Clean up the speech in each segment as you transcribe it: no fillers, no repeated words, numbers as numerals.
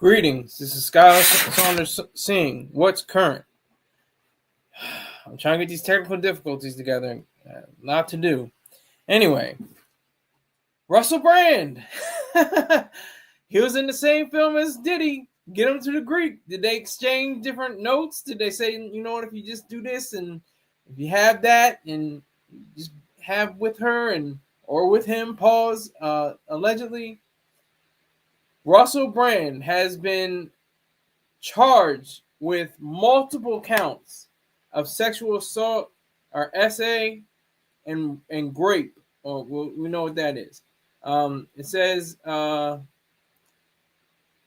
Greetings, this is SkySaunders saying, what's current? I'm trying to get these technical difficulties together. A lot to do. Anyway, Russell Brand. He was in the same film as Diddy. Get him to the Greek. Did they exchange different notes? Did they say, you know what, if you just do this and if you have that and just have with her and or with him, pause, allegedly. Russell Brand has been charged with multiple counts of sexual assault or SA and grape. Or we know what that is. It says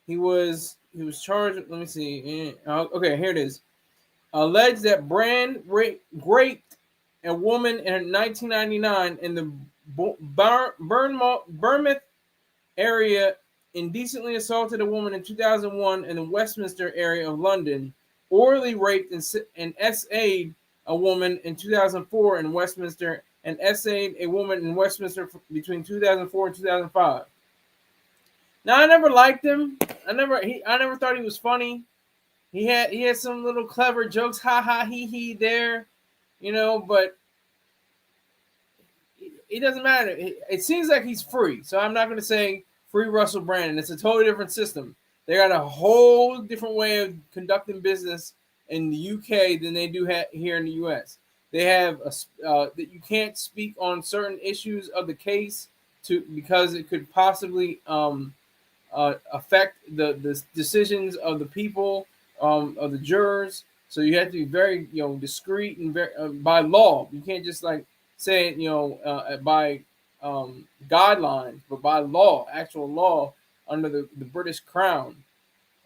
he was charged. Let me see. Okay, here it is. Alleged that Brand raped a woman in 1999 in the Bournemouth area, indecently assaulted a woman in 2001 in the Westminster area of London, orally raped and SA'd a woman in 2004 in Westminster, and SA'd a woman in Westminster between 2004 and 2005. Now, I never liked him. I never thought he was funny. He had some little clever jokes, ha ha he he there, but it doesn't matter. It seems like he's free, so I'm not going to say free Russell Brand. It's a totally different system. They got a whole different way of conducting business in the UK than they do here in the US. They have that you can't speak on certain issues of the case because it could possibly affect the decisions of the people, of the jurors. So you have to be very discreet and very by law. You can't just say it by guidelines, but by law, actual law under the British Crown.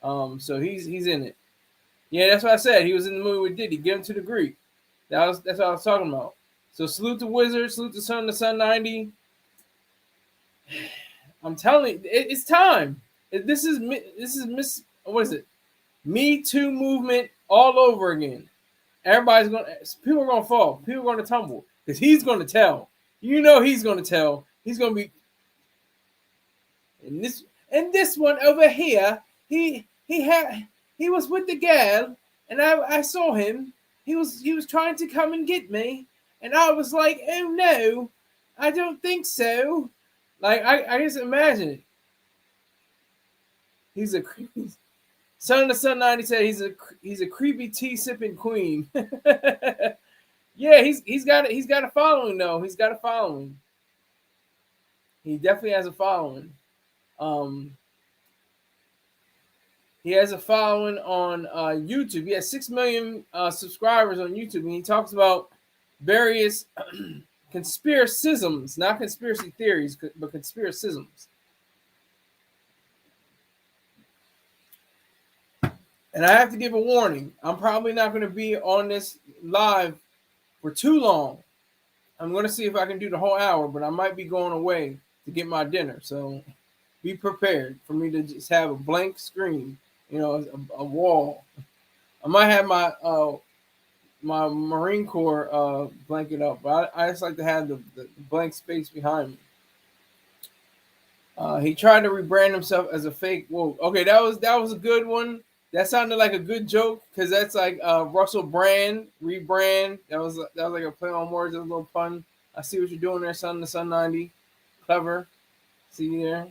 So he's in it. Yeah, that's what I said. He was in the movie with Diddy. Get him to the Greek. That's what I was talking about. So salute the Wizard, salute the Sun, the Sun 90. I'm telling you, it's time. This is what is it? Me Too movement all over again. People are gonna fall. People are gonna tumble because he's gonna tell. He's gonna tell. He's gonna be. And this one over here, he was with the girl, and I saw him. He was trying to come and get me, and I was like, oh no, I don't think so. I just imagine it. He's a creepy. Son of the Sun 90 said he's a creepy tea sipping queen. Yeah, he's got a following though. He's got a following. He definitely has a following. He has a following on YouTube. He has 6 million subscribers on YouTube, and he talks about various conspiracisms, not conspiracy theories, but conspiracisms. And I have to give a warning. I'm probably not going to be on this live for too long. I'm going to see if I can do the whole hour, but I might be going away to get my dinner. So be prepared for me to just have a blank screen, a wall. I might have my my Marine Corps blanket up, but I just like to have the blank space behind me. He tried to rebrand himself as a fake. Whoa, okay, that was a good one. That sounded like a good joke because that's like Russell Brand rebrand. That was like a play on words, a little fun. I see what you're doing there, son. The Sun 90, clever. See you there.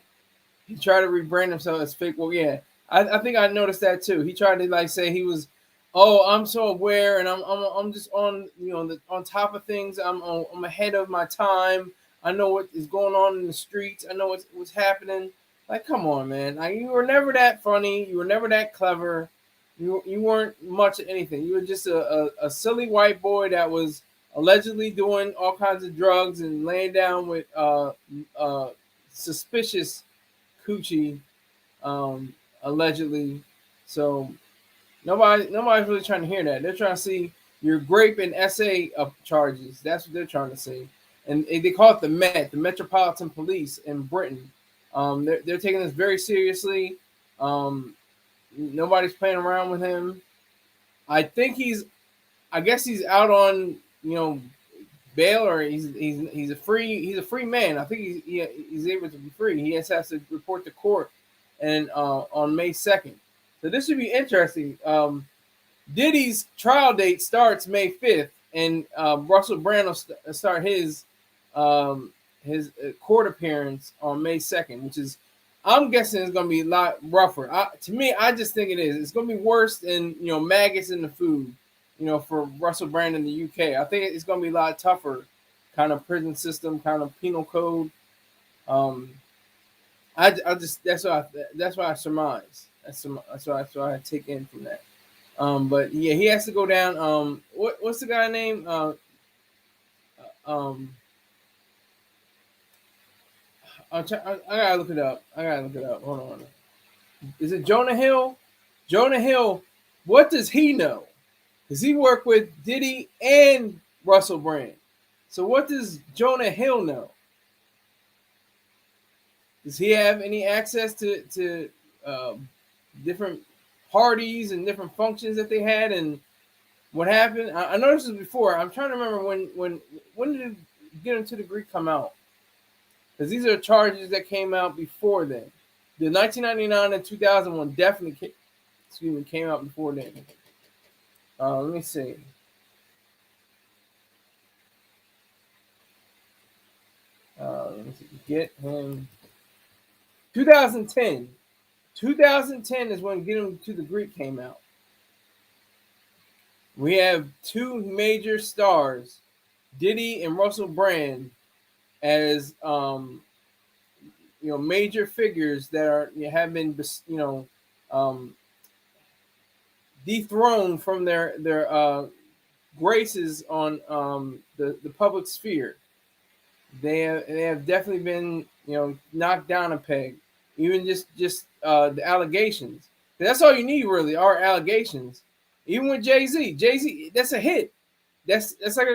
He tried to rebrand himself as fake. Well, yeah, I think I noticed that too. He tried to say he was, I'm so aware and I'm just on on top of things. I'm ahead of my time. I know what is going on in the streets. I know what's happening. Come on, man. You were never that funny. You were never that clever. You weren't much of anything. You were just a silly white boy that was allegedly doing all kinds of drugs and laying down with suspicious coochie, allegedly. So nobody's really trying to hear that. They're trying to see your grape and SA charges. That's what they're trying to see. And they call it the Met, the Metropolitan Police in Britain. They're taking this very seriously. Nobody's playing around with him. I guess he's out on bail, or he's a free man. I think he's able to be free. He has to report to court and on May 2nd. So this should be interesting. Diddy's trial date starts May 5th, and Russell Brand will start his court appearance on May 2nd, which is, I'm guessing, it's going to be a lot rougher. To me, I just think it is. It's going to be worse than, maggots in the food, for Russell Brand in the UK. I think it's going to be a lot tougher, kind of prison system, kind of penal code. I just that's why I surmise. That's why I take in from that. But yeah, he has to go down. What's the guy name? I gotta look it up. Hold on. Is it Jonah Hill? Jonah Hill. What does he know? Because he worked with Diddy and Russell Brand. So what does Jonah Hill know? Does he have any access to different parties and different functions that they had, and what happened? I noticed this before. I'm trying to remember when did Get Him to the Greek come out? Because these are charges that came out before then. The 1999 and 2001 definitely came out before then. Let me see. Get Him. 2010. 2010 is when Get Him to the Greek came out. We have two major stars, Diddy and Russell Brand, as major figures that have been dethroned from their graces on the public sphere. They have definitely been knocked down a peg. Even just the allegations. That's all you need really are allegations. Even with Jay-Z, that's a hit. It's like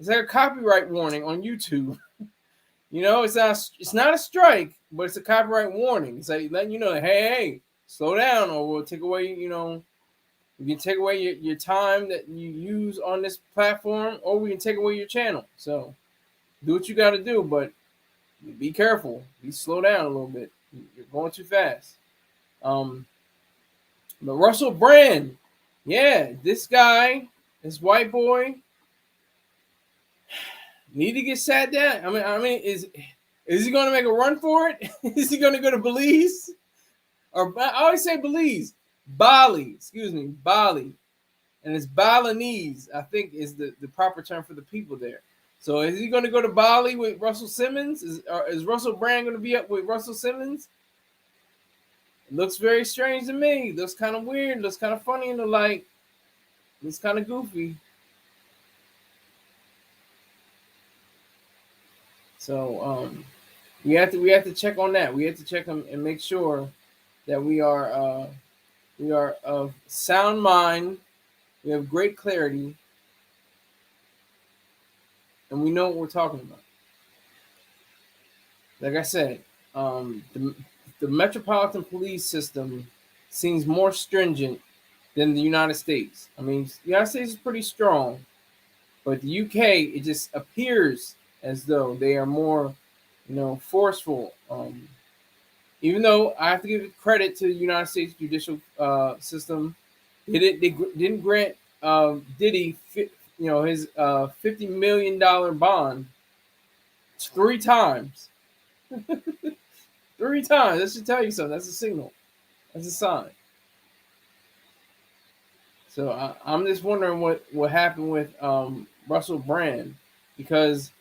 a copyright warning on YouTube. It's not a strike, but it's a copyright warning. It's like letting you know, hey, slow down, or we'll take away, we can take away your time that you use on this platform, or we can take away your channel. So do what you got to do, but be careful. Slow down a little bit. You're going too fast. But Russell Brand, yeah, this guy, this white boy, need to get sat down. I mean, is he going to make a run for it? Is he going to go to Belize? Or I always say Belize, Bali. And it's Balinese, I think, is the proper term for the people there. So is he going to go to Bali with Russell Simmons? Is Russell Brand going to be up with Russell Simmons? It looks very strange to me. It looks kind of weird. Looks kind of funny in the light. Looks kind of goofy. So we have to check on that. We have to check them and make sure that we are of sound mind. We have great clarity. And we know what we're talking about. Like I said, the Metropolitan Police system seems more stringent than the United States. I mean, the United States is pretty strong, but the UK, it just appears as though they are more, forceful. Even though I have to give credit to the United States judicial system, they didn't grant Diddy his $50 million bond 3 times. 3 times. That should tell you something. That's a signal. That's a sign. So I'm just wondering what happened with Russell Brand, because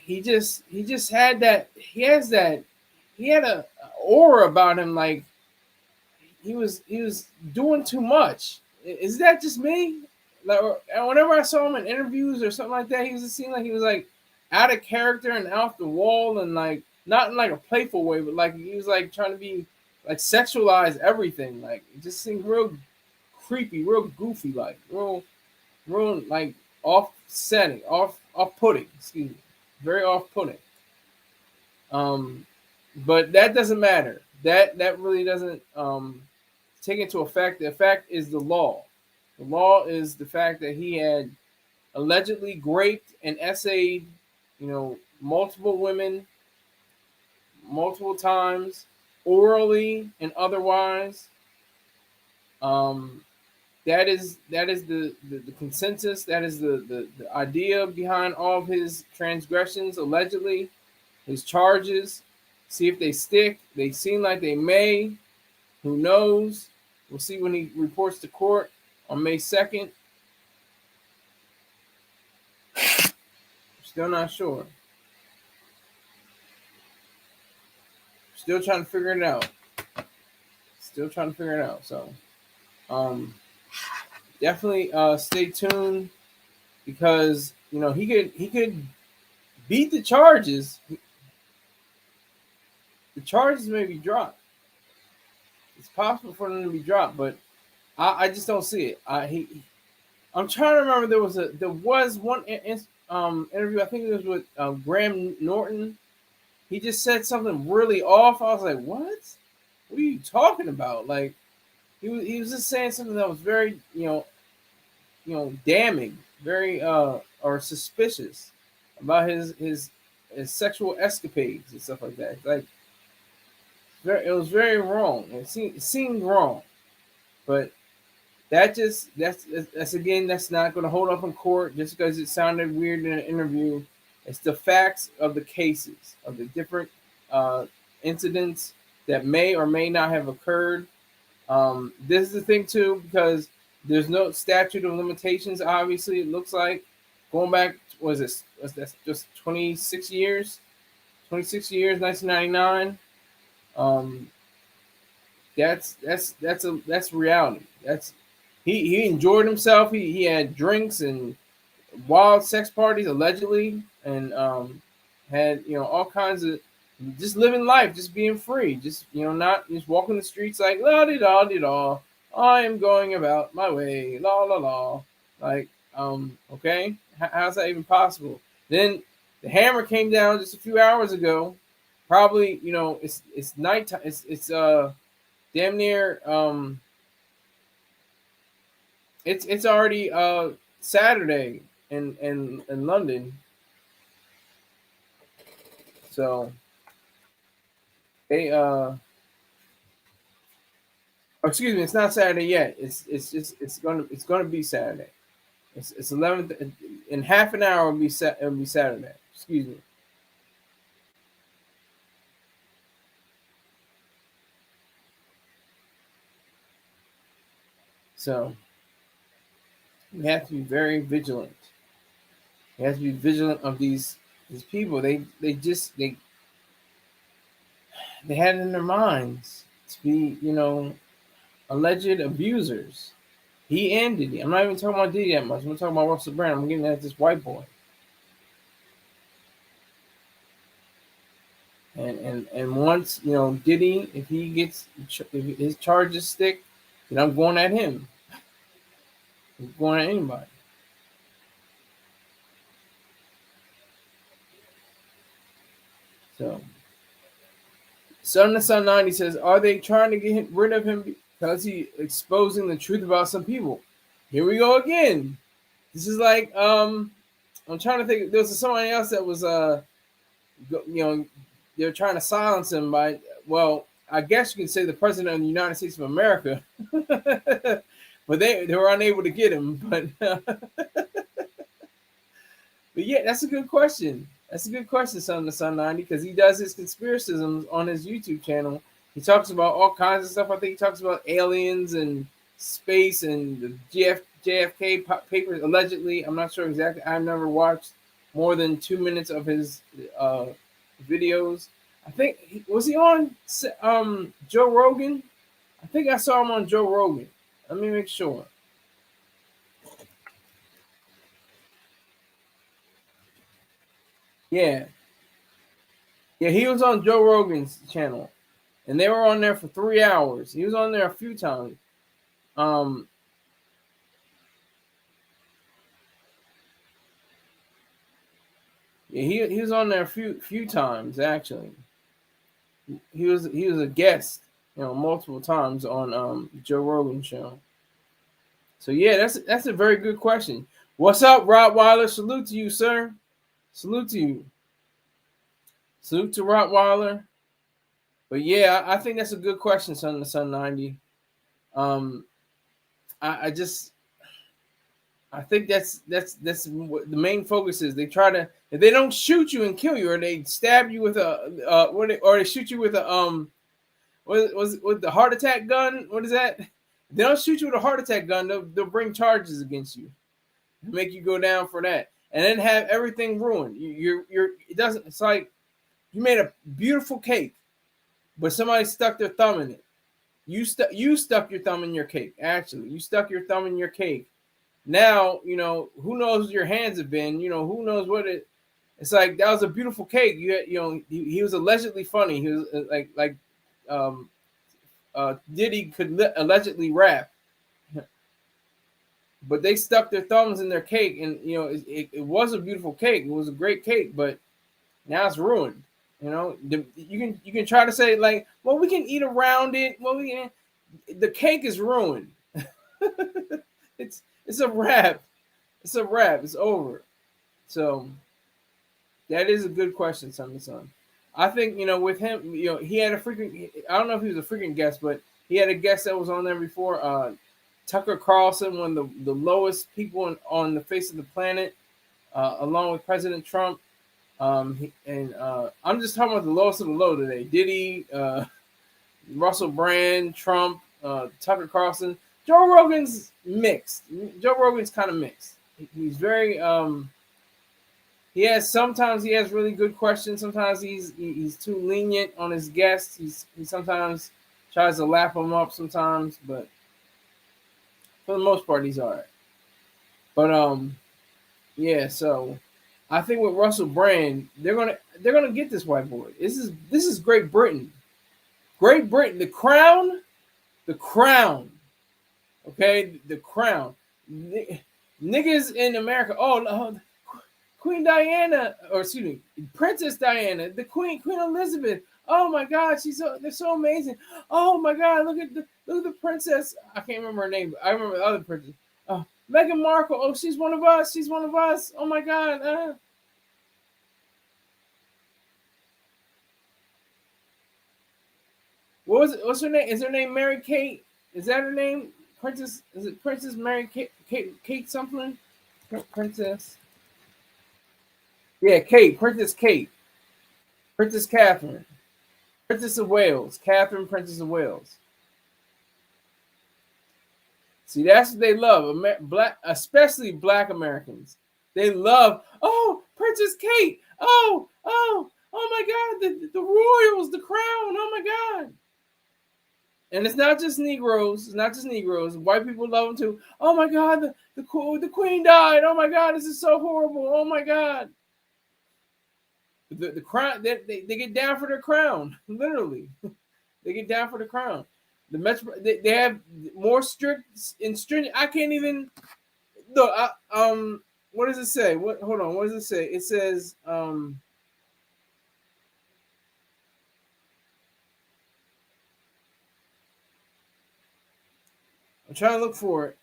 he had that. He had a aura about him, like he was doing too much. Is that just me? Like, whenever I saw him in interviews or something like that, he just seemed like he was like out of character and off the wall, and like not in like a playful way, but like he was like trying to be like sexualize everything. Like it just seemed real creepy, real goofy, like real like off-putting. Excuse me, very off-putting. But that doesn't matter. That really doesn't take into effect. The fact is the law. The law is the fact that he had allegedly raped and essayed, multiple women, multiple times, orally and otherwise. That is the consensus. That is the idea behind all of his transgressions, allegedly, his charges. See if they stick. They seem like they may. Who knows? We'll see when he reports to court on May 2nd. Still not sure. Still trying to figure it out. So, definitely stay tuned, because he could beat the charges. The charges may be dropped. It's possible for them to be dropped, but I just don't see it. I'm trying to remember. There was one interview. I think it was with Graham Norton. He just said something really off. I was like, "What? What are you talking about?" Like, he was just saying something that was very damning, very or suspicious about his sexual escapades and stuff like that. Like, it was very wrong. It seemed wrong, but that's not going to hold up in court just because it sounded weird in an interview. It's the facts of the cases, of the different incidents that may or may not have occurred. This is the thing too, because there's no statute of limitations. Obviously, it looks like going back, that's just 26 years, 1999. That's reality. He enjoyed himself. He had drinks and wild sex parties allegedly, and had all kinds of just living life, just being free, just not just walking the streets like la di da di da. I am going about my way, la la la. Like, okay, how's that even possible? Then the hammer came down just a few hours ago. Probably, it's nighttime. It's damn near it's already Saturday in London. So they excuse me, it's not Saturday yet. It's gonna be Saturday. It's 11th. In half an hour it'll be Saturday. Excuse me. So we have to be very vigilant. We have to be vigilant of these people. They had it in their minds to be, alleged abusers. He and Diddy. I'm not even talking about Diddy that much. I'm talking about Russell Brand. I'm getting at this white boy. And once Diddy, if his charges stick, then I'm going at him. I'm going at anybody. So, Son to Son 90 says, are they trying to get rid of him because he's exposing the truth about some people? Here we go again. This is like, I'm trying to think. There was somebody else that was, they're trying to silence him by, well, I guess you can say the president of the United States of America, but they were unable to get him. But yeah, that's a good question. That's a good question, Son to Son 90, because he does his conspiracisms on his YouTube channel. He talks about all kinds of stuff. I think he talks about aliens and space and the JFK papers, allegedly. I'm not sure exactly. I've never watched more than 2 minutes of his videos. I think was he on Joe Rogan? I think I saw him on Joe Rogan. Let me make sure. Yeah, he was on Joe Rogan's channel, and they were on there for 3 hours. He was on there a few times. Yeah, he was on there a few times actually. He was a guest, multiple times on Joe Rogan's show. So yeah, that's a very good question. What's up, Rottweiler? Salute to you, sir. Salute to you. Salute to Rottweiler. But yeah, I think that's a good question, Son 90. Um, I just I think that's what the main focus is. They try to, if they don't shoot you and kill you, or they stab you with a or they shoot you with a what was with the heart attack gun. What is that? If they don't shoot you with a heart attack gun, they'll bring charges against you, make you go down for that, and then have everything ruined. You're it doesn't. It's like you made a beautiful cake, but somebody stuck their thumb in it. You stuck your thumb in your cake. Actually, you stuck your thumb in your cake. Now, who knows your hands have been, who knows what it's like. That was a beautiful cake. He was allegedly funny. He was um Diddy could allegedly rap, but they stuck their thumbs in their cake, and it was a beautiful cake. It was a great cake, but now it's ruined. You can try to say like, well, we can eat around it. Well, the cake is ruined. It's a wrap. It's a wrap. It's over. So that is a good question, son. I think with him, he had a freaking. I don't know if he was a freaking guest, but he had a guest that was on there before. Tucker Carlson, one of the lowest people on the face of the planet, along with President Trump. I'm just talking about the lowest of the low today. Diddy, Russell Brand, Trump, Tucker Carlson. Joe Rogan's mixed. Joe Rogan's kind of mixed. He's very sometimes he has really good questions. Sometimes he's too lenient on his guests. He sometimes tries to lap them up sometimes, but for the most part he's all right. But yeah, so I think with Russell Brand, they're gonna get this white boy. This is Great Britain. Great Britain, the crown. Okay, the crown. Niggas in America. Oh, Queen Diana, or excuse me, Princess Diana, the Queen Elizabeth. Oh my God, they're so amazing. Oh my God, look at the princess. I can't remember her name, but I remember the other princess. Meghan Markle. Oh, she's one of us. She's one of us. Oh my God. What was it? What's her name? Is her name Mary Kate? Is that her name? Princess? Is it Princess Mary Kate something? Princess. Yeah, Kate. Princess Kate. Princess Catherine. Princess of Wales. Catherine, Princess of Wales. See, that's what they love. Black, especially Black Americans. They love. Oh, Princess Kate. Oh my God. The royals, the crown. Oh my God. And it's not just Negroes. It's not just Negroes. White people love them too. Oh my God, the Queen died. Oh my God, this is so horrible. Oh my God. The crown. They get down for their crown. Literally, they get down for the crown. The Metro. They have more strict and stringent. I can't even. Look. What does it say? Hold on. What does it say? It says. I'm trying to look for it.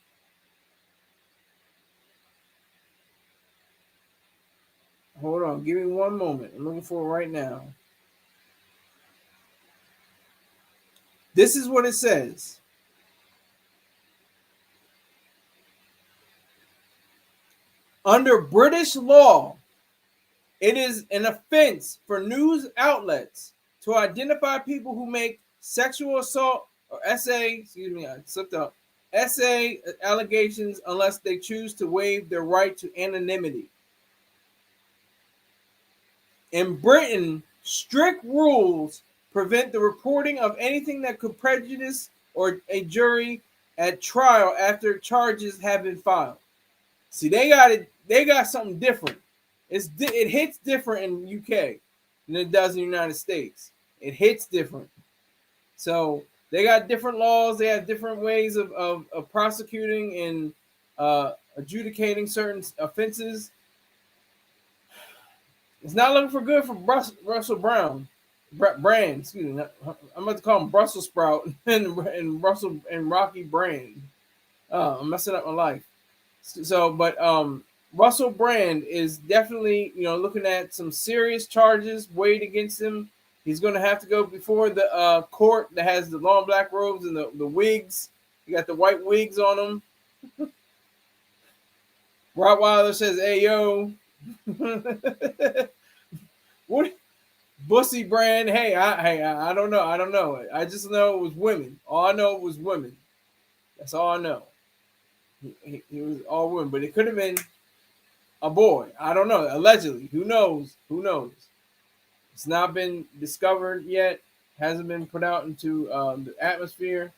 Hold on. Give me one moment. I'm looking for it right now. This is what it says. Under British law, it is an offense for news outlets to identify people who make sexual assault or essay allegations unless they choose to waive their right to anonymity. In Britain, strict rules prevent the reporting of anything that could prejudice or a jury at trial after charges have been filed. See, they got something different. It hits different in the UK than it does in the United States. It hits different. So they got different laws. They have different ways of prosecuting and adjudicating certain offenses. It's not looking for good for Russell Brand. Excuse me. I'm about to call him Brussels Sprout and Russell and Rocky Brand. I'm messing up my life. So, but Russell Brand is definitely looking at some serious charges weighed against him He's going to have to go before the court that has the long black robes and the wigs. You got the white wigs on them. Rottweiler says, "Hey yo, what Bussy brand? Hey, I don't know. I don't know. I just know it was women. All I know was women. That's all I know. He was all women, but it could have been a boy. I don't know. Allegedly, who knows? Who knows? It's not been discovered yet. Hasn't been put out into the atmosphere.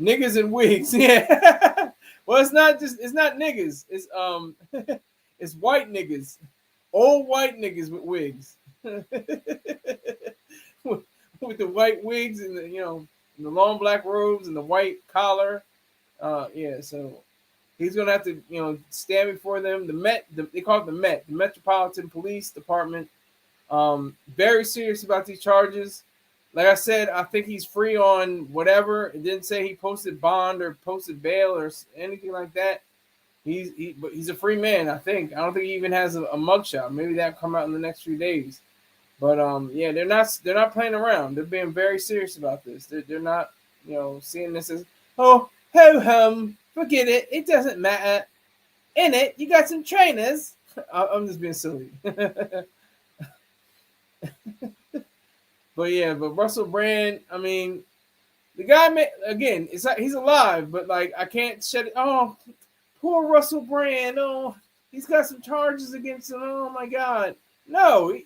Niggas in wigs, yeah. Well, it's not niggas. It's it's white niggas, old white niggas with wigs, with the white wigs and and the long black robes and the white collar. Yeah, so he's gonna have to stand before them. They call it the Met, the Metropolitan Police Department. Very serious about these charges. Like I said, I think he's free on whatever. It didn't say he posted bond or posted bail or anything like that. But he's a free man, I think. I don't think he even has a mugshot. Maybe that'll come out in the next few days. But yeah, they're not playing around. They're being very serious about this. They're not seeing this as ho hum. Forget it. It doesn't matter. In it, you got some trainers. I'm just being silly. But Russell Brand, I mean, the guy, again, it's like he's alive, but like I can't shed it. Oh, poor Russell Brand. Oh, he's got some charges against him. Oh my God, no,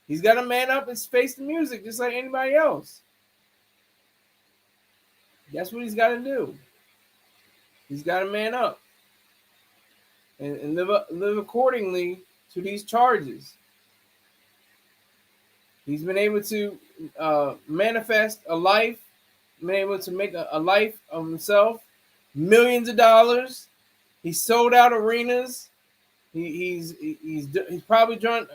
he's got to man up and face the music just like anybody else. That's what he's got to do. He's got to man up and live accordingly to these charges. He's been able to manifest a life, been able to make a life of himself, millions of dollars. He's sold out arenas. He's probably done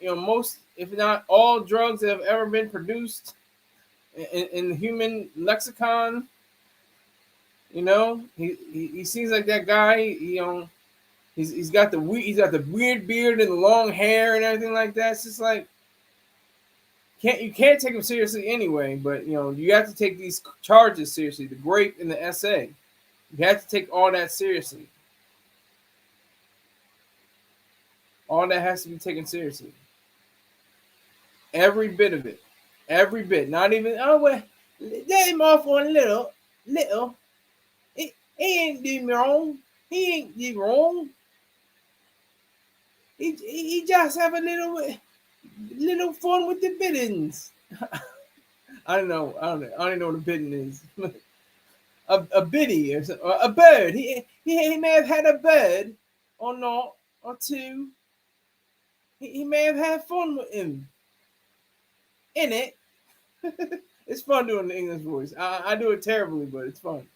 most, if not all, drugs that have ever been produced in the human lexicon. He seems like that guy. He's got the weird beard and the long hair and everything like that. It's just like you can't take him seriously anyway. But you have to take these charges seriously. The grape and the essay. You have to take all that seriously. All that has to be taken seriously. Every bit of it. Every bit. Not even, let him off on a little. He ain't doing wrong. He ain't doing wrong. He just have a little fun with the biddings. I don't know what a bidding is. a biddy or something. A bird. He may have had a bird or not or two. He may have had fun with him. In it. It's fun doing the English voice. I do it terribly, but it's fun.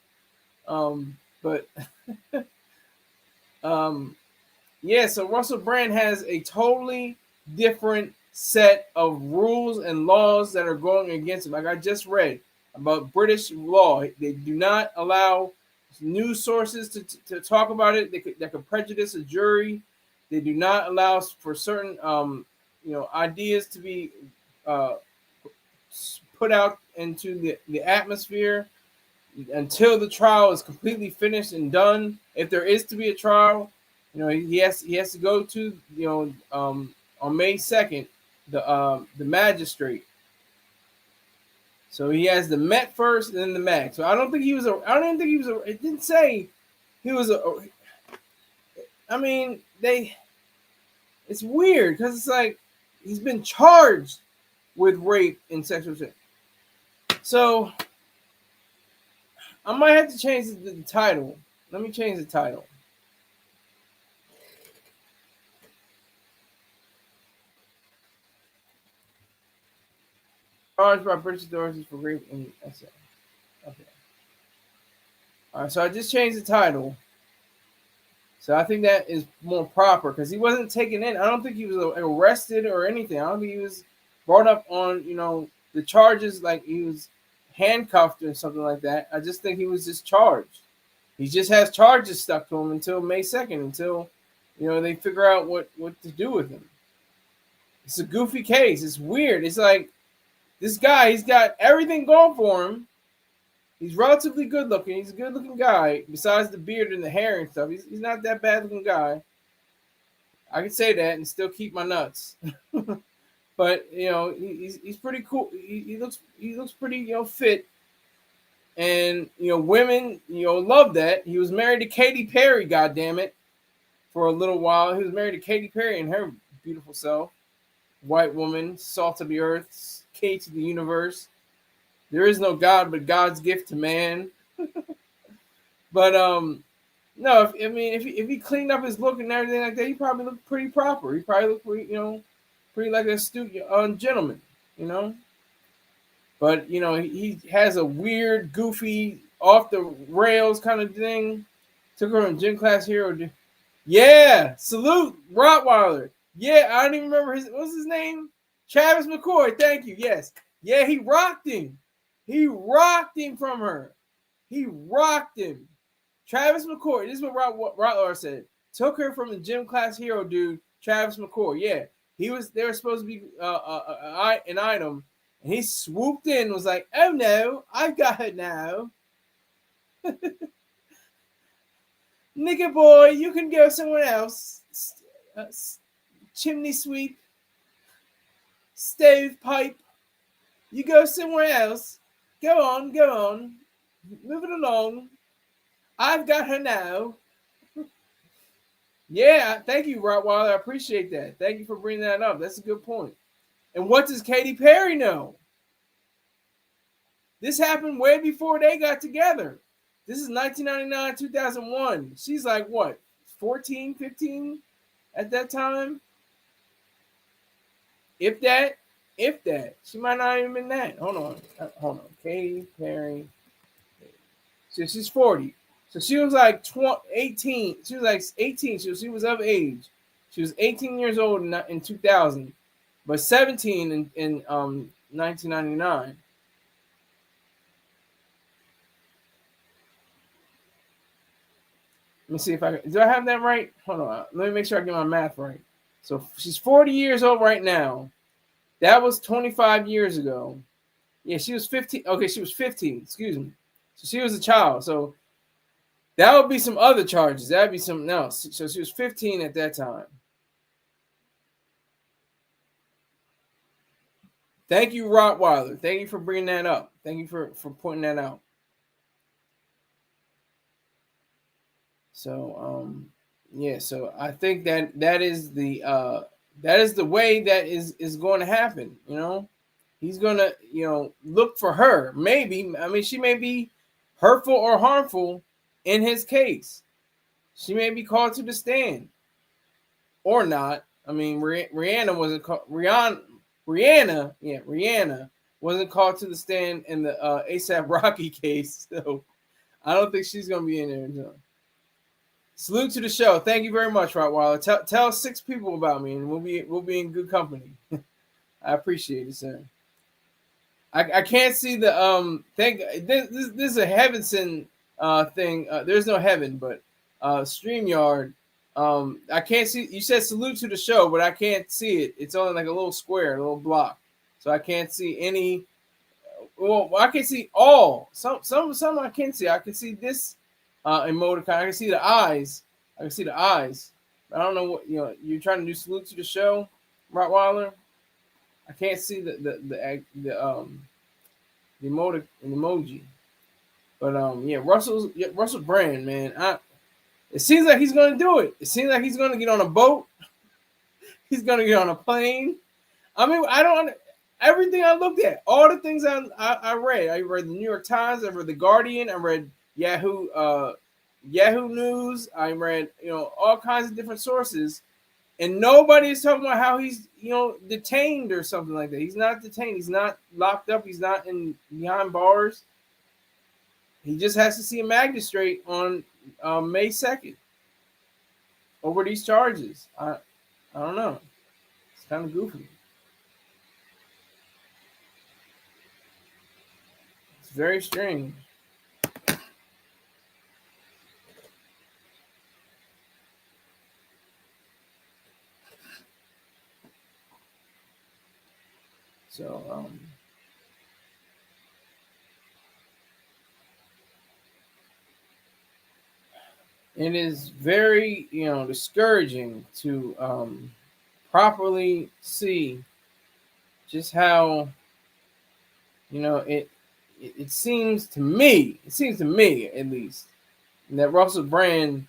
Yeah, so Russell Brand has a totally different set of rules and laws that are going against him. Like I just read about British law. They do not allow news sources to talk about it. That could prejudice a jury. They do not allow for certain ideas to be put out into the atmosphere until the trial is completely finished and done. If there is to be a trial, he has to go to on May 2nd the magistrate. So he has the Met first and then the Mag. So I don't even think he was a. It didn't say he was a. I mean, it's weird because it's like he's been charged with rape and sexual assault. So I might have to change the title. Let me change the title. Charged by British authorities for rape and assault. Okay. All right, so I just changed the title. So I think that is more proper because he wasn't taken in. I don't think he was arrested or anything. I don't think he was brought up on, the charges like he was handcuffed or something like that. I just think he was just charged. He just has charges stuck to him until May 2nd, until, they figure out what to do with him. It's a goofy case. It's weird. It's like this guy, he's got everything going for him. He's relatively good looking. He's a good looking guy. Besides the beard and the hair and stuff, he's not that bad looking guy. I can say that and still keep my nuts. But he's pretty cool. He looks pretty fit. And women love that. He was married to Katy Perry, goddammit, for a little while. He was married to Katy Perry and her beautiful self. White woman, salt of the earth, key to the universe. There is no God but God's gift to man. But no, if he cleaned up his look and everything like that, he probably looked pretty proper. He probably looked pretty like a astute gentleman, But he has a weird, goofy, off the rails kind of thing. Took her in gym class hero. Yeah, salute Rottweiler. Yeah, I don't even remember what's his name? Travis McCoy. Thank you. Yes. Yeah, he rocked him. He rocked him from her. He rocked him. Travis McCoy. This is what Rottweiler said. Took her from the gym class hero dude, Travis McCoy. Yeah, they were supposed to be an item, and he swooped in and was like, "Oh no, I've got her now." Nigga boy, you can go somewhere else. Chimney sweep, stovepipe. You go somewhere else. Go on. Move it along. I've got her now. Yeah, thank you, Rottweiler. I appreciate that. Thank you for bringing that up. That's a good point. And what does Katy Perry know? This happened way before they got together. This is 1999, 2001. She's like, what, 14, 15 at that time? If that. She might not even been that. Hold on. Katy Perry. So she's 40. So she was like 18. She was like 18. So she was of age. She was 18 years old in 2000, but 17 in 1999. Let me see if do I have that right? Hold on. Let me make sure I get my math right. So she's 40 years old right now. That was 25 years ago. Yeah, she was 15. Okay, she was 15. Excuse me. So she was a child. So that would be some other charges. That would be something else. So she was 15 at that time. Thank you, Rottweiler. Thank you for bringing that up. Thank you for pointing that out. So yeah. So I think that is the way that is going to happen. He's gonna look for her. Maybe she may be hurtful or harmful in his case. She may be called to the stand or not. Rihanna wasn't called. Rihanna wasn't called to the stand in the ASAP Rocky case. So I don't think she's gonna be in there. No. Salute to the show. Thank you very much, Rottweiler. Tell 6 people about me, and we'll be in good company. I appreciate it, sir. I can't see the this is a Heavenson thing. There's no heaven, but StreamYard. I can't see. You said salute to the show, but I can't see it. It's only like a little square, a little block, so I can't see any. Well, I can see all. Some I can see. I can see this emoticon. I can see the eyes. I don't know what you're trying to do. Salute to the show, Rottweiler. I can't see the emoji, but yeah, Russell Brand, man. It seems like he's gonna do it. It seems like he's gonna get on a boat. He's gonna get on a plane. I don't. Everything I looked at, all the things I read. I read the New York Times. I read the Guardian. I read Yahoo News. I read all kinds of different sources. And nobody's talking about how he's, detained or something like that. He's not detained. He's not locked up. He's not behind bars. He just has to see a magistrate on May 2nd over these charges. I don't know. It's kind of goofy. It's very strange. So, It is very, discouraging to properly see just how, it seems to me, at least, that Russell Brand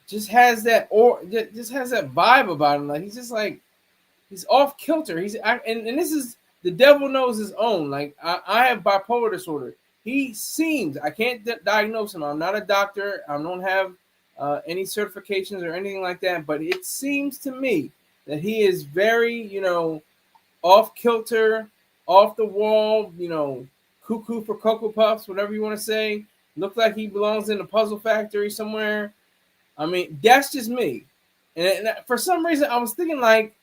just has that vibe about him. Like he's off kilter. And this is the devil knows his own. Like I have bipolar disorder. He seems, I can't diagnose him. I'm not a doctor. I don't have any certifications or anything like that. But it seems to me that he is very, off kilter, off the wall, cuckoo for Cocoa Puffs, whatever you want to say. Looks like he belongs in a puzzle factory somewhere. I mean, that's just me. And for some reason, I was thinking, like,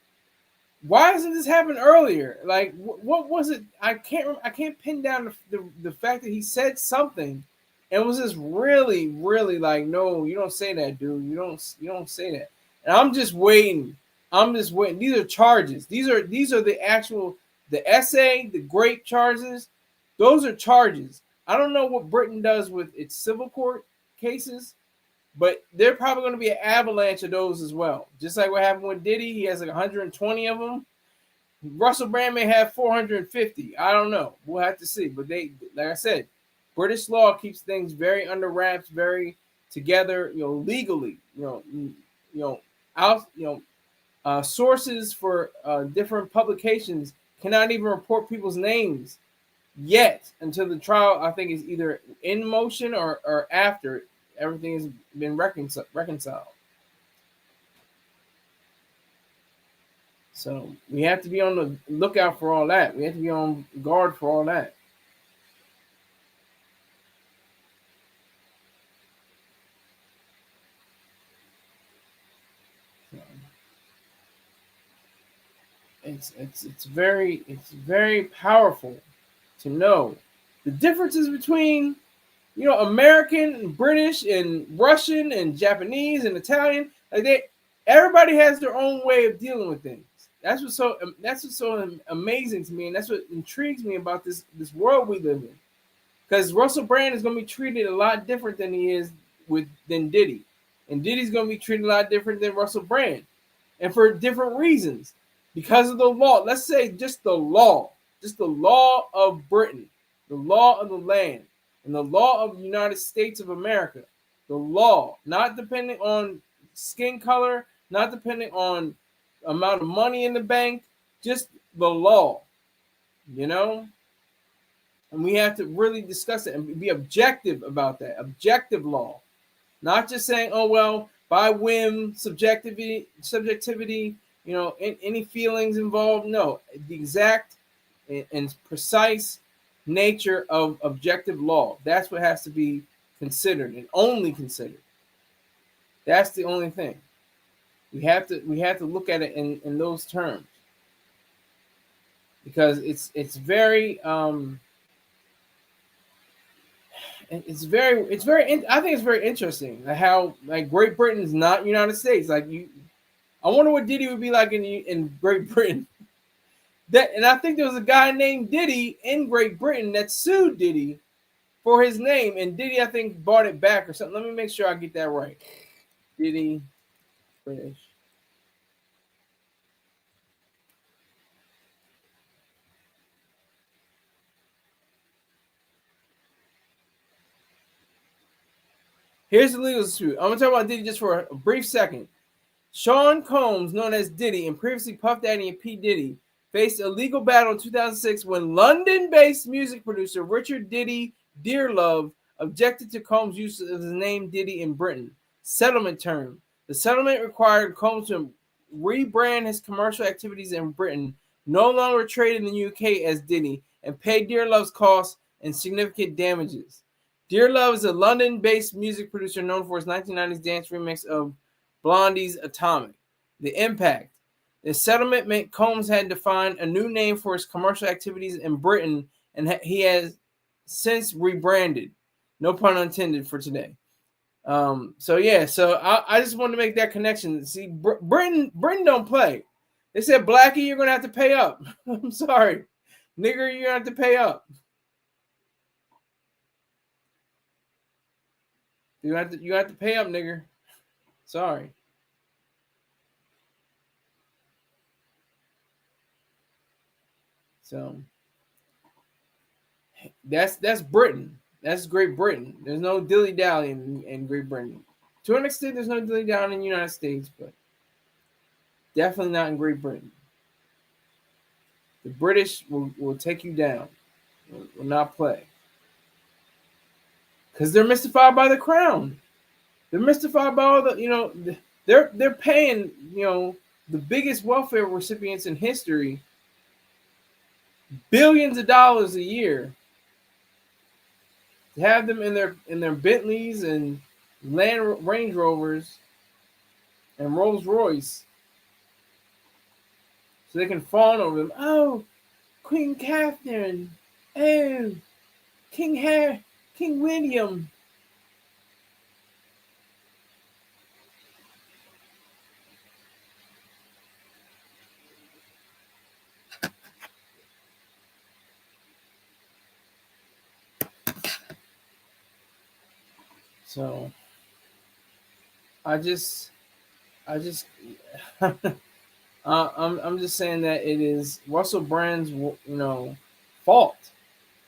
why hasn't this happened earlier? Like, what was it? I can't pin down the fact that he said something, and was just really, really like, no, you don't say that, dude. You don't say that. And I'm just waiting. These are charges. These are the essay, the grape charges. Those are charges. I don't know what Britain does with its civil court cases, but they're probably going to be an avalanche of those as well. Just like what happened with Diddy. He has like 120 of them. Russell Brand may have 450. I don't know. We'll have to see. But they, like I said, British law keeps things very under wraps, very together, legally. Sources for different publications cannot even report people's names yet until the trial, I think, is either in motion or after everything has been reconciled. So we have to be on the lookout for all that. We have to be on guard for all that. It's very powerful to know the differences between American and British and Russian and Japanese and Italian. Like everybody has their own way of dealing with things. That's what's so amazing to me, and that's what intrigues me about this world we live in. Because Russell Brand is going to be treated a lot different than he is than Diddy, and Diddy's going to be treated a lot different than Russell Brand, and for different reasons. Because of the law, let's say just the law of Britain, the law of the land, and the law of the United States of America. The law, not depending on skin color, not depending on amount of money in the bank, just the law, and we have to really discuss it and be objective about that. Objective law, not just saying, oh well, by whim, subjectivity, any feelings involved. No, the exact and precise nature of objective law. That's what has to be considered and only considered. That's the only thing. We have to look at it in those terms, because I think it's very interesting how like Great Britain is not United States. Like I wonder what Diddy would be like in Great Britain. And I think there was a guy named Diddy in Great Britain that sued Diddy for his name, and Diddy, I think, bought it back or something. Let me make sure I get that right. Diddy, British. Here's the legal dispute. I'm going to talk about Diddy just for a brief second. Sean Combs, known as Diddy, and previously Puff Daddy and P. Diddy, faced a legal battle in 2006 when London-based music producer Richard Diddy Dearlove objected to Combs' use of his name Diddy in Britain. Settlement term. The settlement required Combs to rebrand his commercial activities in Britain, no longer trade in the UK as Diddy, and pay Dearlove's costs and significant damages. Dearlove is a London-based music producer known for his 1990s dance remix of Blondie's Atomic. The impact. The settlement meant Combs had to find a new name for his commercial activities in Britain, and he has since rebranded. No pun intended for today. So I just wanted to make that connection. See, Britain don't play. They said, Blackie, you're going to have to pay up. I'm sorry. Nigger, you're going to have to pay up. You have to pay up, nigger. Sorry. So that's Britain. That's Great Britain. There's no dilly dally in Great Britain. To an extent, there's no dilly dally in the United States, but definitely not in Great Britain. The British will take you down. Will not play because they're mystified by the crown. They're mystified by all the they're paying the biggest welfare recipients in history billions of dollars a year to have them in their Bentleys and Land Range Rovers and Rolls Royce so they can fawn over them. Oh, Queen Catherine. Oh, King William. So I'm just I'm just saying that it is Russell Brand's fault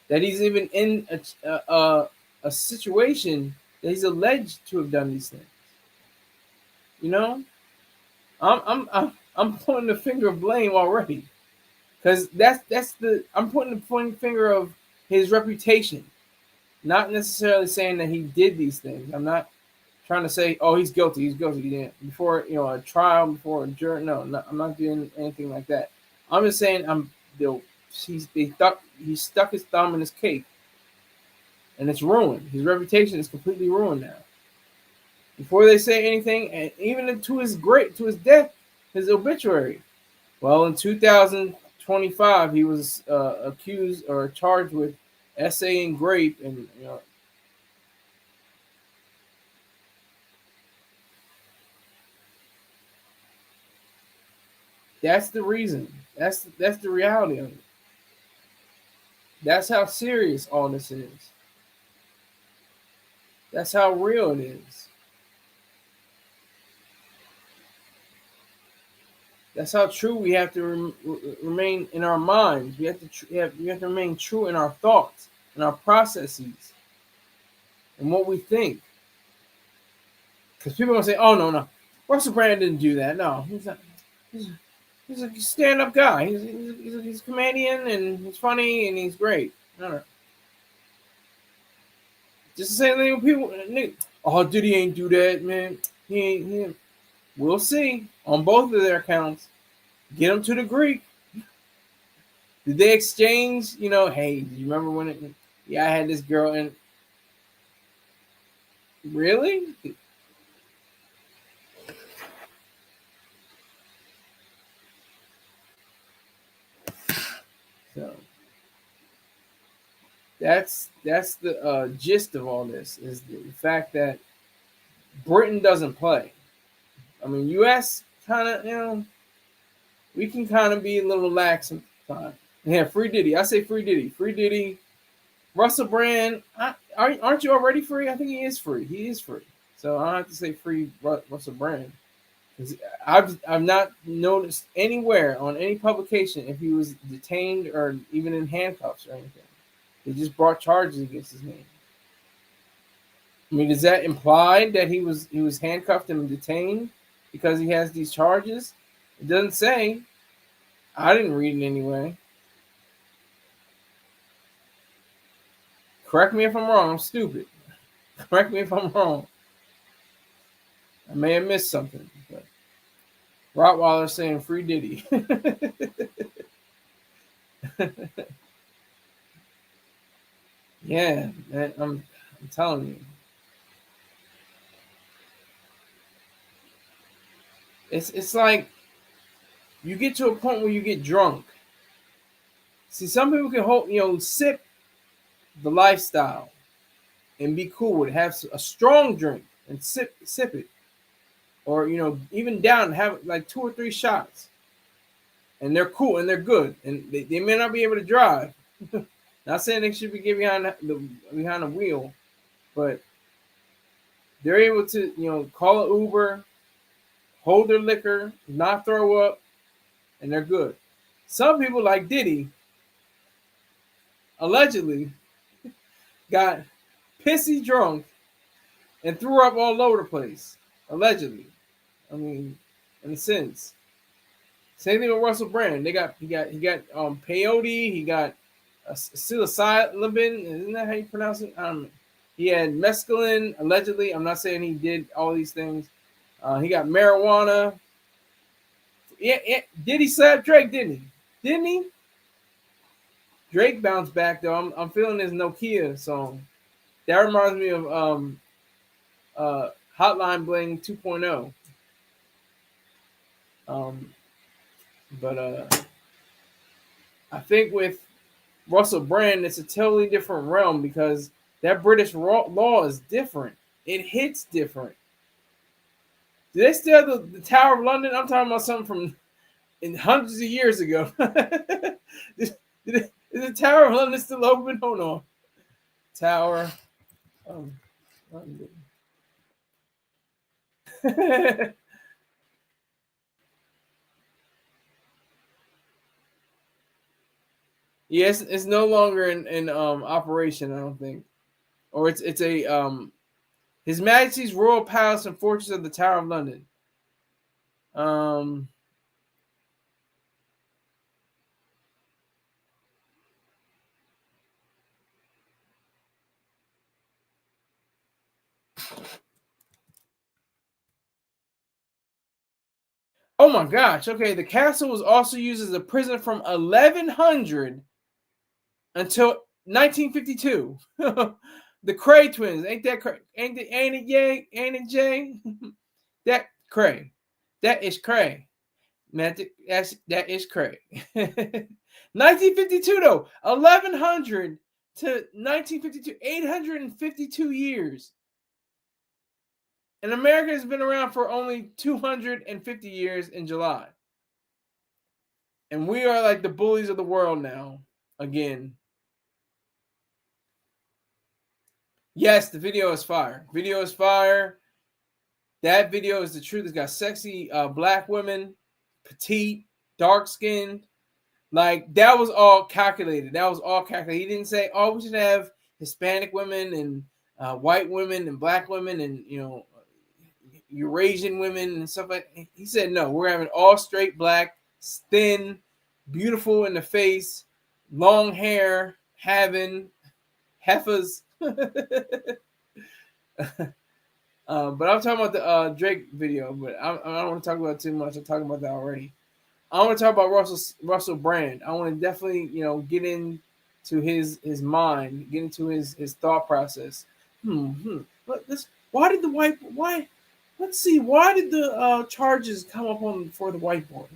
that he's even in a situation that he's alleged to have done these things. I'm pointing the finger of blame already because I'm putting the finger of his reputation, not necessarily saying that he did these things. I'm not trying to say, oh, he's guilty. He's guilty. Yeah. Before a trial, before a jury. No, I'm not doing anything like that. I'm just saying he stuck his thumb in his cake, and it's ruined. His reputation is completely ruined now. Before they say anything, and even to his death, his obituary. Well, in 2025, he was accused or charged with essaying grape, and that's the reason. That's the reality of it. That's how serious all this is. That's how real it is. That's how true we have to remain in our minds. We have to remain true in our thoughts, in our processes, and what we think. Because people are gonna say, "Oh no, Russell Brand didn't do that. No, he's not. He's a stand-up guy. He's a comedian, and he's funny, and he's great." No. Just the same thing with people. Oh, Diddy ain't do that, man. He ain't. We'll see on both of their accounts. Get them to the Greek. Did they exchange? Hey, do you remember when I had this girl and really? So that's the gist of all this is the fact that Britain doesn't play. I mean, U.S. kind of, we can kind of be a little lax sometimes. Yeah, free Diddy. I say free Diddy. Free Diddy. Russell Brand. Aren't you already free? I think he is free. He is free. So I don't have to say free Russell Brand. I've not noticed anywhere on any publication if he was detained or even in handcuffs or anything. They just brought charges against his name. I mean, does that imply that he was handcuffed and detained because he has these charges? It doesn't say. I didn't read it anyway. Correct me if I'm wrong. I'm stupid. Correct me if I'm wrong. I may have missed something. But Rottweiler saying free Diddy. Yeah, man, I'm telling you. It's like you get to a point where you get drunk. See, some people can sip the lifestyle and be cool with it. Have a strong drink and sip it. Or, even down and have like 2 or 3 shots. And they're cool and they're good. And they may not be able to drive. Not saying they should be behind the wheel, but They're able to, call an Uber, hold their liquor, not throw up, and they're good. Some people like Diddy allegedly got pissy drunk and threw up all over the place. Allegedly. I mean, in a sense. Same thing with Russell Brand. He got peyote. He got psilocybin. Isn't that how you pronounce it? He had mescaline. Allegedly, I'm not saying he did all these things. He got marijuana. Yeah, did he slap Drake? Didn't he? Didn't he? Drake bounced back though. I'm feeling his Nokia song. That reminds me of Hotline Bling 2.0. But I think with Russell Brand, it's a totally different realm because that British law is different. It hits different. Do they still have the Tower of London? I'm talking about something from hundreds of years ago. Is the Tower of London still open? Hold on. Tower of London. Yes, it's no longer in operation, I don't think. Or it's a His Majesty's Royal Palace and Fortress of the Tower of London. Oh my gosh. Okay, the castle was also used as a prison from 1100 until 1952. The Cray twins, ain't that Cray? Ain't it Yay? Ain't it Jay? That Cray. That is Cray. That is Cray. 1952 though, 1100 to 1952, 852 years. And America has been around for only 250 years in July. And we are like the bullies of the world now, again. Yes, the video is fire. Video is fire. That video is the truth. It's got sexy black women, petite, dark-skinned. Like, that was all calculated. That was all calculated. He didn't say, oh, we should have Hispanic women and white women and black women and, Eurasian women and stuff like that. He said, no, we're having all straight black, thin, beautiful in the face, long hair, having heifers. But I'm talking about the Drake video, but I don't want to talk about it too much. I'm talking about that already. I want to talk about Russell Brand. I want to definitely, get into his mind, get into his thought process. Why did the charges come up for the white boy?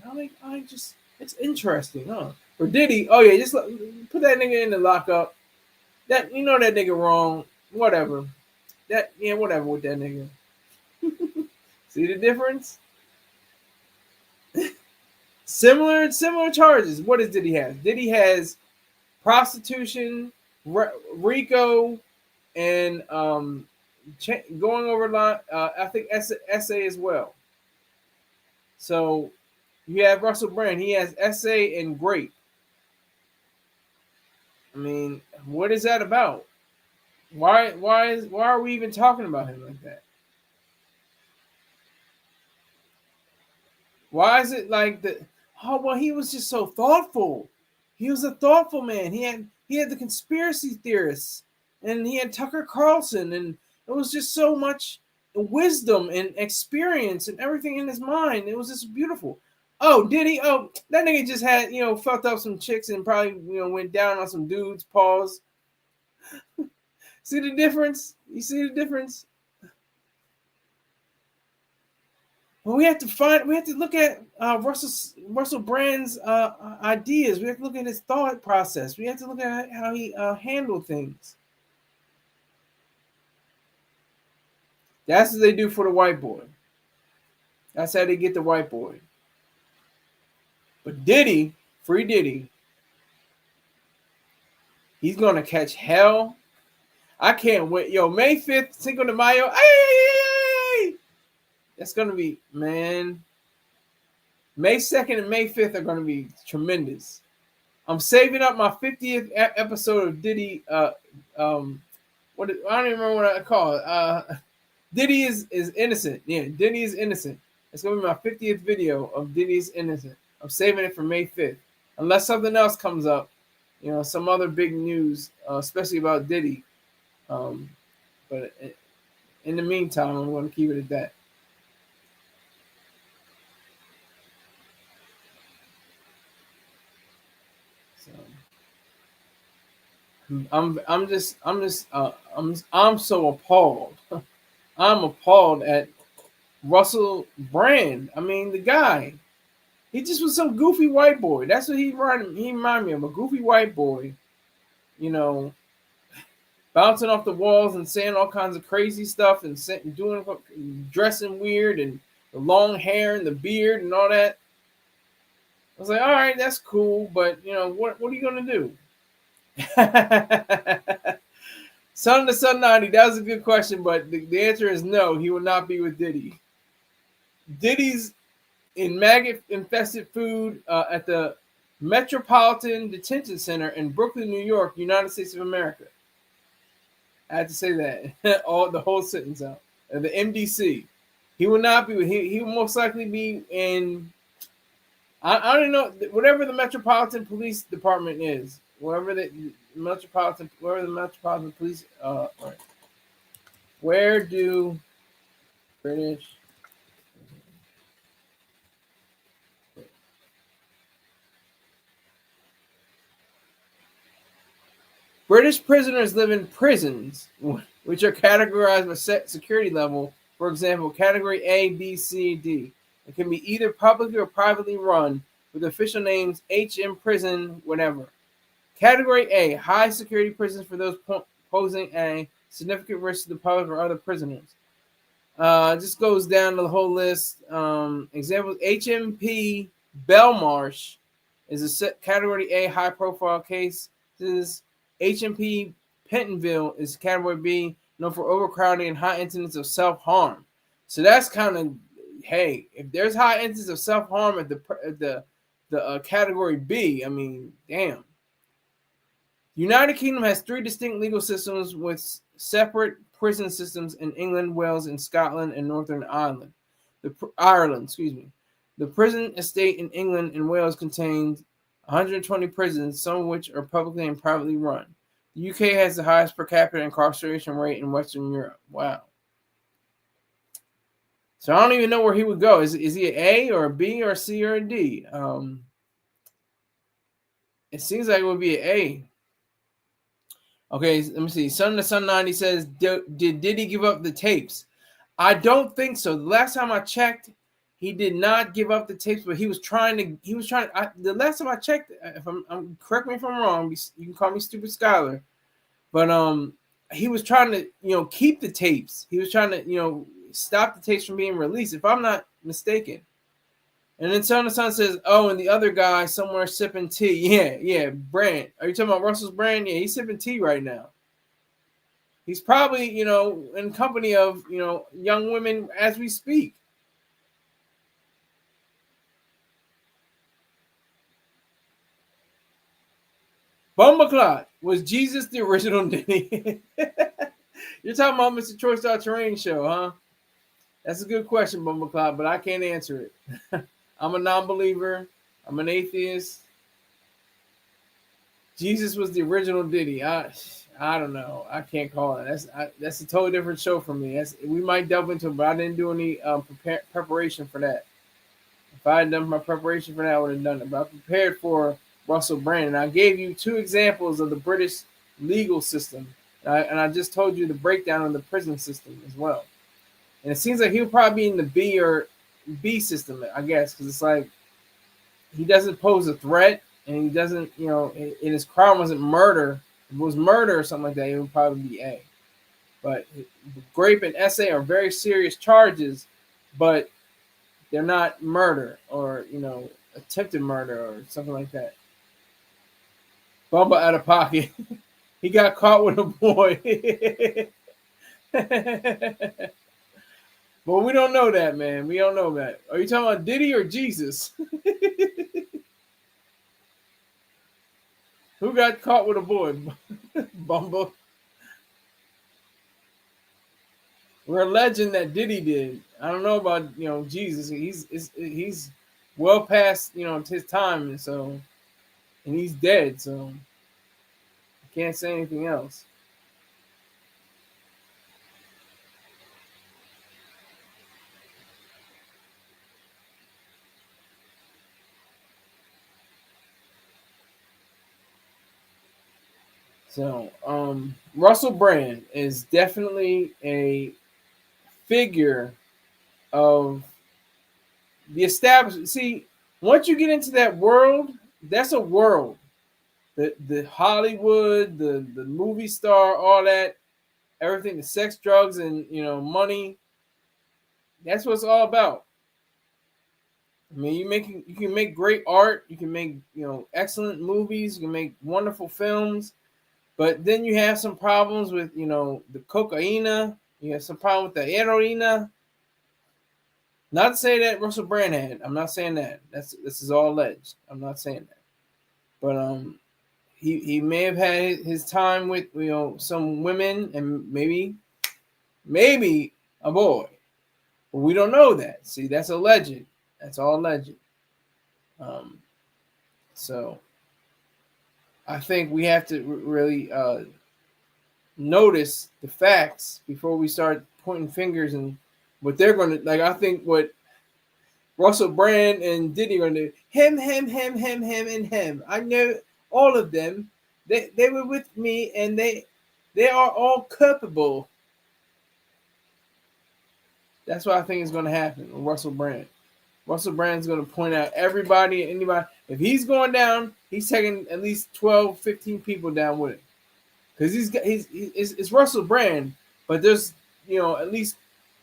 It's interesting, huh? Or did he? Oh yeah, just put that nigga in the lockup. That that nigga wrong. Whatever. Whatever with that nigga. See the difference? Similar charges. What did he have? Diddy has prostitution, RICO, and going over line. I think SA as well. So you have Russell Brand. He has SA and grape. I mean, what is that about? Why are we even talking about him like that? Why is it like that? Oh well, he was just so thoughtful. He was a thoughtful man. He had the conspiracy theorists, and he had Tucker Carlson, and it was just so much wisdom and experience and everything in his mind. It was just beautiful. Oh, did he? Oh, that nigga just had fucked up some chicks and probably went down on some dudes. Pause. See the difference? You see the difference? Well, we have to look at Russell Brand's ideas. We have to look at his thought process. We have to look at how he handled things. That's what they do for the white boy. That's how they get the white boy. But Diddy, free Diddy, he's gonna catch hell. I can't wait. Yo, May 5th, Cinco de Mayo. That's going to be, man. May 2nd and May 5th are going to be tremendous. I'm saving up my 50th episode of Diddy. I don't even remember what I call it. Diddy is innocent. Yeah, Diddy is innocent. It's going to be my 50th video of Diddy's innocent. I'm saving it for May 5th. Unless something else comes up, some other big news, especially about Diddy. But in the meantime, I'm going to keep it at that. So I'm so appalled. I'm appalled at Russell Brand. I mean, the guy, he just was some goofy white boy. That's what he reminded me of, a goofy white boy, bouncing off the walls and saying all kinds of crazy stuff and dressing weird and the long hair and the beard and all that. I was like, all right, that's cool, but what are you gonna do? Son to Son 90, that was a good question, but the answer is no, he will not be with Diddy. Diddy's in maggot-infested food at the Metropolitan Detention Center in Brooklyn, New York, United States of America. I had to say that, the whole sentence out. The MDC. He will not be. He will most likely be in. I don't know, whatever the Metropolitan Police Department is, wherever the Metropolitan Police. Right. Where do British prisoners live in prisons, which are categorized by security level. For example, category A, B, C, D. It can be either publicly or privately run, with official names HM prison, whatever. Category A, high security prisons for those posing a significant risk to the public or other prisoners. Just goes down the whole list. Examples: HMP Belmarsh is a category A high profile case. HMP Pentonville is category B, known for overcrowding and high incidence of self-harm. So that's kind of, hey, if there's high incidence of self-harm at the category B, I mean, damn. United Kingdom has 3 distinct legal systems with separate prison systems in England, Wales, and Scotland and Northern Ireland. Ireland. The prison estate in England and Wales contains 120 prisons, some of which are publicly and privately run. The UK has the highest per capita incarceration rate in Western Europe. Wow. So I don't even know where he would go. Is he an A or a B or a C or a D? It seems like it would be an A. Okay, let me see. Son to Son 90 says, did he give up the tapes? I don't think so. The last time I checked, he did not give up the tapes, but he was trying. The last time I checked, correct me if I'm wrong, you can call me stupid Skyler, but he was trying to, keep the tapes. He was trying to, stop the tapes from being released, if I'm not mistaken. And then Son to Son says, oh, and the other guy somewhere sipping tea. Yeah, Brand. Are you talking about Russell's Brand? Yeah, he's sipping tea right now. He's probably, in company of, young women as we speak. Bumbleclot, was Jesus the original Diddy? You're talking about Mr. Troy Star Terrain Show, huh? That's a good question, Bumbleclot, but I can't answer it. I'm a non-believer. I'm an atheist. Jesus was the original Diddy. I don't know. I can't call it. That's a totally different show for me. We might delve into it, but I didn't do any preparation for that. If I had done my preparation for that, I would have done it. But I prepared for Russell Brand, and I gave you 2 examples of the British legal system, and I just told you the breakdown of the prison system as well. And it seems like he'll probably be in the B or B system, I guess, because it's like he doesn't pose a threat, and he doesn't, and his crime wasn't murder. If it was murder or something like that, it would probably be A. But rape and essay are very serious charges, but they're not murder or, attempted murder or something like that. Bumba out of pocket. He got caught with a boy. But we don't know that, man. We don't know that. Are you talking about Diddy or Jesus? Who got caught with a boy? Bumble. We're alleging that Diddy did. I don't know about Jesus. He's well past his time, and he's dead. So I can't say anything else. So Russell Brand is definitely a figure of the established. See, once you get into that world, that's a world. The Hollywood, the movie star, all that, everything, the sex, drugs, and money. That's what it's all about. I mean, you can make great art, you can make excellent movies, you can make wonderful films, but then you have some problems with the cocaine. You have some problem with the heroina. Not to say that Russell Brand had. I'm not saying that. This is all alleged. I'm not saying that. But he may have had his time with some women and maybe a boy. But we don't know that. See, that's alleged. That's all alleged. So I think we have to really notice the facts before we start pointing fingers and what they're going to like. I think what Russell Brand and Diddy are going to do, him, and him. I know all of them. They were with me, and they are all culpable. That's what I think is going to happen with Russell Brand. Russell Brand's going to point out everybody, anybody. If he's going down, he's taking at least 12, 15 people down with him. Because it's Russell Brand, but there's at least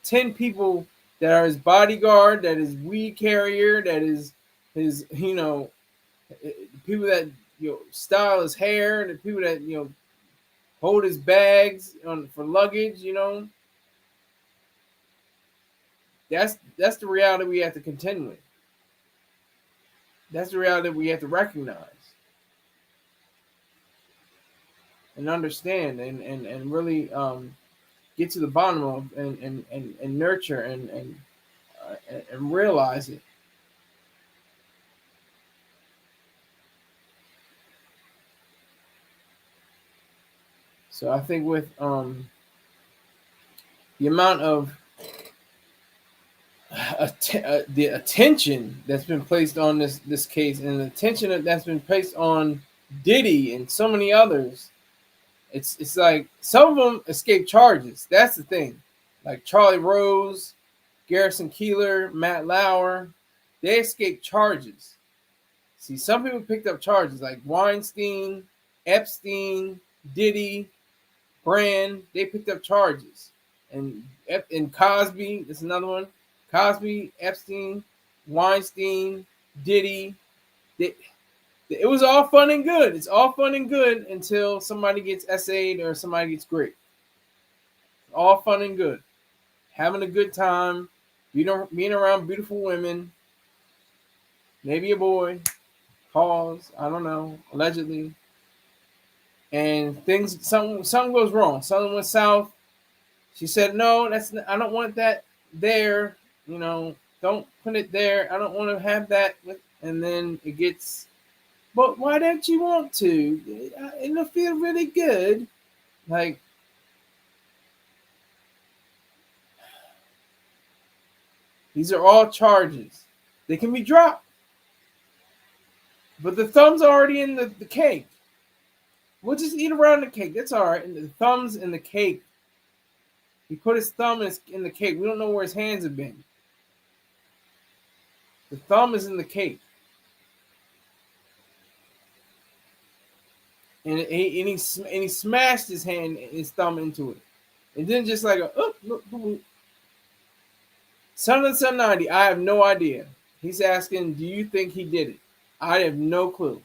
10 people that are his bodyguard, that is weed carrier, that is his people that style his hair, the people that hold his bags for luggage. That's the reality we have to contend with. That's the reality we have to recognize and understand and really get to the bottom of and nurture and realize it. So I think with the amount of the attention that's been placed on this case and the attention that's been placed on Diddy and so many others, it's like some of them escape charges. That's the thing. Like Charlie Rose, Garrison Keillor, Matt Lauer, they escaped charges. See, some people picked up charges like Weinstein, Epstein, Diddy, Brand. They picked up charges, and Cosby. That's another one. Cosby, Epstein, Weinstein, Diddy. It was all fun and good. It's all fun and good until somebody gets essayed or somebody gets great. All fun and good. Having a good time, being around beautiful women, maybe a boy, pause, I don't know, allegedly. And something goes wrong. Something went south. She said, no, I don't want that there. Don't put it there. I don't want to have that. And then it gets, but why don't you want to? It'll feel really good. Like, these are all charges. They can be dropped. But the thumb's already in the cake. We'll just eat around the cake. That's all right. And the thumb's in the cake. He put his thumb in the cake. We don't know where his hands have been. The thumb is in the cake. And he smashed his thumb into it. And then just like Son of 790, I have no idea. He's asking, do you think he did it? I have no clue.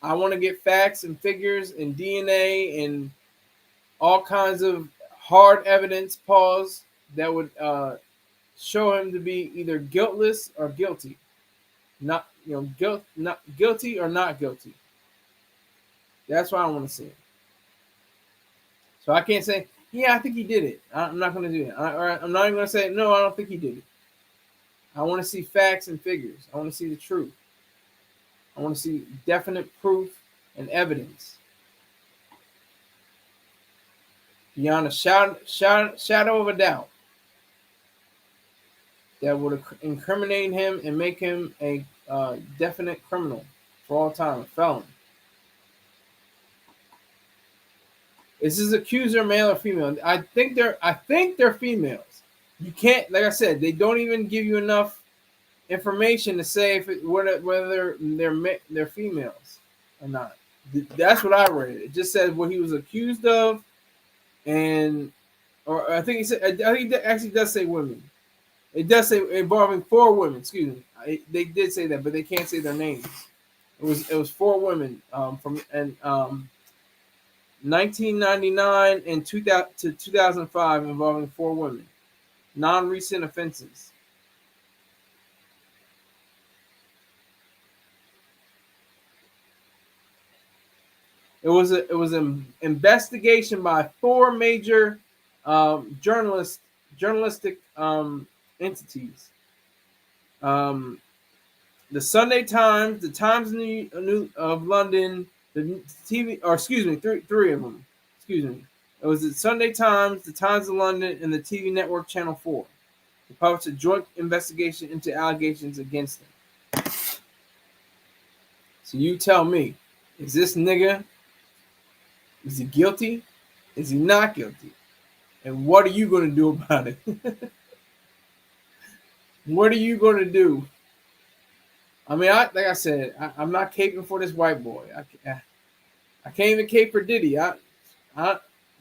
I want to get facts and figures and DNA and all kinds of hard evidence, that would show him to be either guiltless or guilty. Not not guilty or not guilty. That's what I want to see. So I can't say, yeah, I think he did it. I'm not going to do that. I'm not even going to say, no, I don't think he did it. I want to see facts and figures. I want to see the truth. I want to see definite proof and evidence. Beyond a shadow of a doubt that would incriminate him and make him a definite criminal for all time, a felon. Is this accuser male or female? I think they're females. You can't, like I said, they don't even give you enough information to say whether they're females or not. That's what I read. It just said what he was accused of, or I think he said. I think it actually does say women. It does say involving 4 women. Excuse me. They did say that, but they can't say their names. It was 4 women from 1999 and 2000 to 2005 involving 4 women. Non-recent offenses. It was an investigation by 4 major journalistic entities. The Sunday Times, the Times of London, the TV, or excuse me, three of them. Excuse me. It was the Sunday Times, the Times of London, and the TV network Channel 4. They published a joint investigation into allegations against him. So you tell me, is this nigga, is he guilty? Is he not guilty? And what are you going to do about it? What are you going to do? I mean, like I said, I'm not caping for this white boy. I can't even cape for Diddy.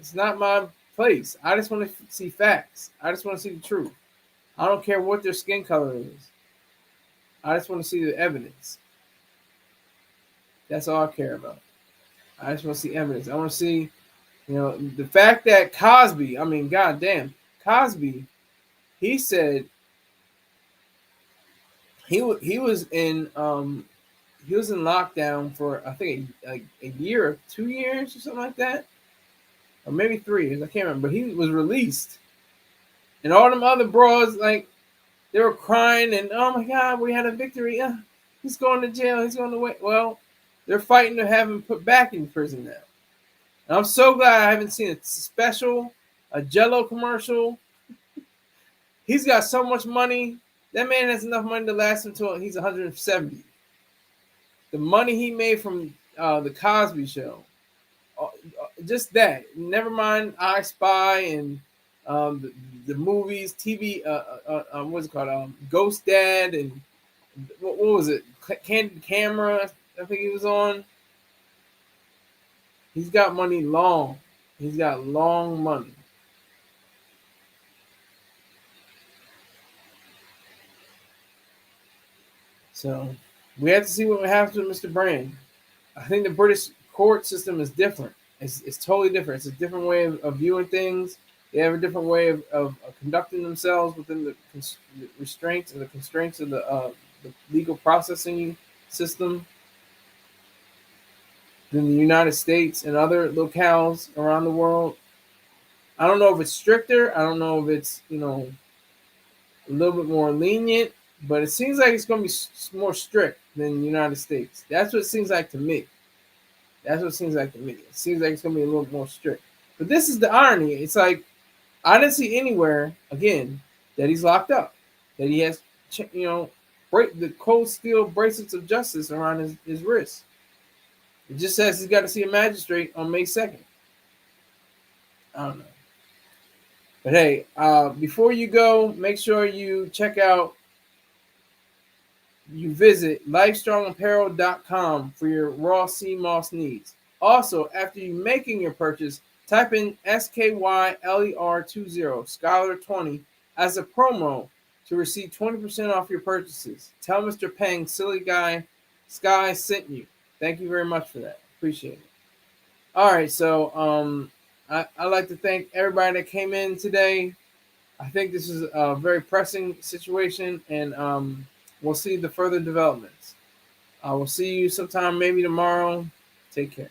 It's not my place. I just want to see facts. I just want to see the truth. I don't care what their skin color is. I just want to see the evidence. That's all I care about. I just want to see evidence. I want to see, the fact that Cosby, I mean, goddamn, Cosby, he said he was in lockdown for, I think, a year or 2 years or something like that, or maybe 3 years. I can't remember. But he was released, and all them other broads, like, they were crying and, oh my God, we had a victory. He's going to jail. He's going to wait. Well, they're fighting to have him put back in prison now. And I'm so glad I haven't seen a special, a Jell-O commercial. He's got so much money. That man has enough money to last until he's 170. The money he made from the Cosby Show, just that. Never mind I Spy and the movies, TV. What's it called? Ghost Dad and what was it? Candid Camera. I think he was on. He's got money long. He's got long money. So we have to see what happens with Mr. Brand. I think the British court system is different. It's totally different. It's a different way of viewing things. They have a different way of conducting themselves within the restraints and the constraints of the legal processing system than the United States and other locales around the world. I don't know if it's stricter. I don't know if it's, a little bit more lenient, but it seems like it's going to be more strict than the United States. That's what it seems like to me. It seems like it's going to be a little more strict. But this is the irony. It's like, I didn't see anywhere, again, that he's locked up, that he has, break the cold steel bracelets of justice around his wrist. It just says he's got to see a magistrate on May 2nd. I don't know. But hey, before you go, make sure you visit lifestrongapparel.com for your raw sea moss needs. Also, after you making your purchase, type in SKYLER20, Skyler20, as a promo to receive 20% off your purchases. Tell Mr. Peng, silly guy, Sky sent you. Thank you very much for that. Appreciate it. All right, so I'd like to thank everybody that came in today. I think this is a very pressing situation, and we'll see the further developments. I will see you sometime, maybe tomorrow. Take care.